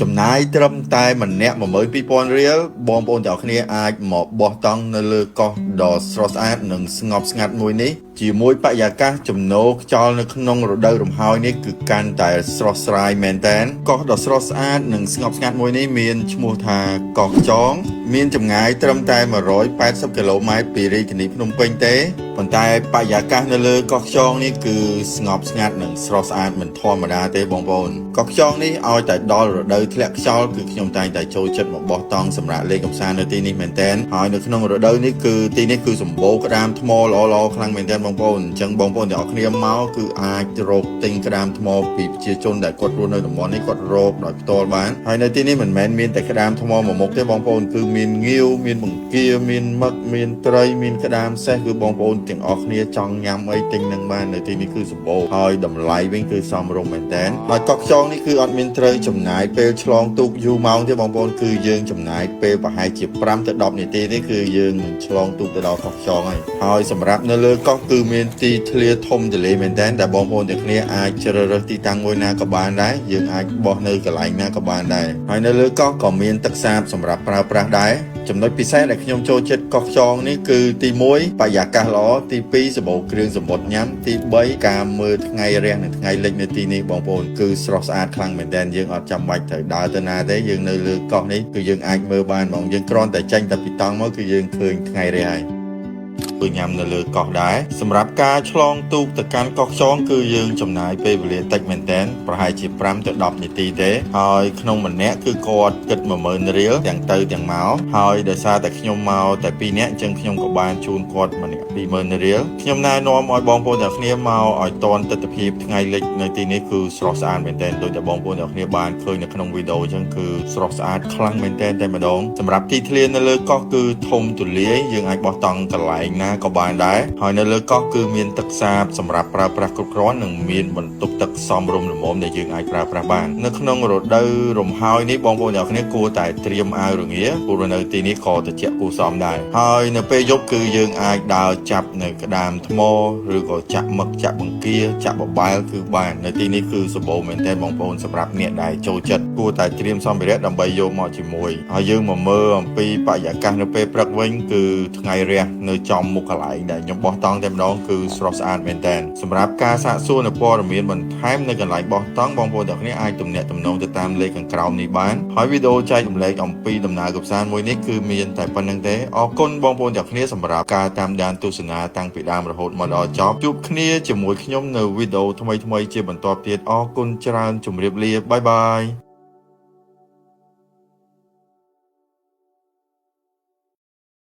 ចំណាយត្រឹមតែម្នាក់12000រៀលបងប្អូនទាំងអស់គ្នាអាចមកបោះតង់នៅលើកោះដ៏ស្រស់ស្អាតនិងស្ងប់ស្ងាត់មួយនេះជាមួយបរិយាកាសចំណូលខ្យល់នៅក្នុងរដូវរំហើយនេះគឺកាន់តែស្រស់ស្រាយមែនទែនកោះដ៏ស្រស់ស្អាតនិងស្ងប់ស្ងាត់មួយនេះមានឈ្មោះថាកោះខ្យងមានចម្ងាយត្រឹមតែ180គីឡូម៉ែត្រពីរាជធានីភ្នំពេញទេប៉ុន្តែបរិយាកាសនៅលើកោះខ្យងនេះគឺស្ងប់ស្ងាត់និងស្រស់ស្អាតមិនធម្មតាទេបងប្អូនកោះខ្យងនេះឲ្យតែដល់រដូវធ្លាក់ខ្យល់គឺខ្ញុំតែងតែចូលចិត្តមកបោះតង់សម្រាប់លេងកម្សាន្តនៅទីនេះមែនទែនហើយនៅក្នុងរដូវនេះគឺទីនេះគឺសម្បូរក្តាមថ្មល្អៗខ្លាំងមែនទែនបងប្អូនអញ្ចឹងបងប្អូនទាំងអស់គ្នាមកគឺអាចរកទិញក្តាមថ្មពីប្រជាជនដែលគាត់រស់នៅតំបន់នេះគាត់រកដោយផ្ទាល់បានហើយនៅទីនេះមិនមែនមានតែក្តាមថ្មមួយមុខទេបងប្អូនគឺមានងាវមានបង្គាមានមឹកមានត្រីមានក្តាមសេះគឺបងប្អូនទាំងអស់គ្នាចង់ញ៉ាំអីទិញនឹងបាននៅទីនេះគឺសម្បូរហើយតម្លៃវិញគឺសមរម្យមែនទែនហើយកោះខ្យងនេះគឺអត់មានត្រូវចំណាយពេលឆ្លងទូកយូរម៉ោងទេបងប្អូនគឺយើងចំណាយពេលប្រហែលជា5ទៅ10នាទីទេគឺយើងនឹងឆ្លងទូកទៅដល់កោះខ្យងហើយសម្រាប់នៅលើកោះគឺមានទីធ្លាធំទលេមែនទែនដែលបងប្អូនទាំងគ្នាអាចជ្រើសរើសទីតាំងមួយណាក៏បានដែរយើងអាចបោះនៅកន្លែងណាក៏បានដែរហើយនៅលើកោះក៏មានទឹកសាបសម្រាប់ប្រើប្រាស់ដែរចំណុចពិសេសដែលខ្ញុំចូលចិត្តកោះខ្យងនេះគឺទី1បរិយាកាសល្អទី2សម្បូរគ្រឿងសមុទ្រញ៉ាំទី3ការមើលថ្ងៃរះនិងថ្ងៃលិចនៅទីនេះបងប្អូនគឺស្រស់ស្អាតខ្លាំងមែនទែនយើងអត់ចាំបាច់ត្រូវដើរទៅណាទេយើងនៅលើកោះនេះគឺយើងអាចមើលបានហ្មងយើងគ្រាន់តែចេញតែពីតង់មកគឺយើងឃើញថ្ងៃរះហើយគឺញ៉ាំនៅលើកោះដែរសម្រាប់ការឆ្លងទូកទៅកាន់កោះខ្យងគឺយើងចំណាយពេលវេលាតិចមែនទែនប្រហែលជា5ទៅ10នាទីទេហើយក្នុងម្នាក់គឺគាត់គិត10000រៀលទាំងទៅទាំងមកហើយដោយសារតែខ្ញុំមកតែ2នាក់អញ្ចឹងខ្ញុំក៏បានជូនគាត់ម្នាក់20000រៀលខ្ញុំណែនាំឲ្យបងប្អូនទាំងគ្នាមកឲ្យតន់ទិដ្ឋភាពថ្ងៃលិចនៅទីនេះគឺស្រស់ស្អាតមែនទែនដោយតែបងប្អូនទាំងគ្នាបានឃើញនៅក្នុងវីដេអូអញ្ចឹងគឺស្រស់ស្អាតខ្លាំងមែនទែនតែម្ដងសម្រាប់ទីធ្លានៅលើកោះគឺធំទូលាយយើងអាចបោះតង់កន្លែងណាក៏បានដែរហើយនៅលើកោះគឺមានទឹកសាបសម្រាប់ប្រើប្រាស់គ្រប់គ្រាន់និងមានបន្ទប់ទឹកសមរម្យល្មមដែលយើងអាចប្រើប្រាស់បាននៅក្នុងរដូវរំហើយនេះបងប្អូនទាំងគ្នាគួរតែត្រៀមអាវរងាព្រោះនៅទីនេះក៏ត្រជាក់គួរសមដែរហើយនៅពេលយប់គឺយើងអាចដើរចាប់នៅក្តាមថ្មឬក៏ចាក់មឹកចាក់បង្គាចាក់បបែលគឺបាននៅទីនេះគឺសម្បូរមែនទែនបងប្អូនសម្រាប់អ្នកដែលចូលចិត្តគួរតែត្រៀមសម្ភារៈដើម្បីយកមកជាមួយហើយយើងមកមើលអំពីបរិយាកាសនៅពេលព្រឹកវិញគឺថ្ងៃរះនៅចំមុខកន្លែងដែលខ្ញុំបោះតង់តែម្ដងគឺស្រស់ស្អាតមែនទែនសម្រាប់ការសាកសួរនៅព័ត៌មានបន្ថែមនៅកន្លែងបោះតង់បងប្អូនទាំងគ្នាអាចទំនាក់ទំនងទៅតាមលេខខាងក្រោមនេះបានហើយវីដេអូចែករំលែកអំពីដំណើរកម្សាន្តមួយនេះគឺមានតែប៉ុណ្្នឹងទេអរគុណបងប្អូនទាំងគ្នាសម្រាប់ការតាមដានទស្សនាតាំងពីដើមរហូតមកដល់ចប់ជួបគ្នាជាមួយខ្ញុំនៅវីដេអូថ្មីៗជាបន្តទៀតអរគុណច្រើនជម្រាបលាបាយបាយ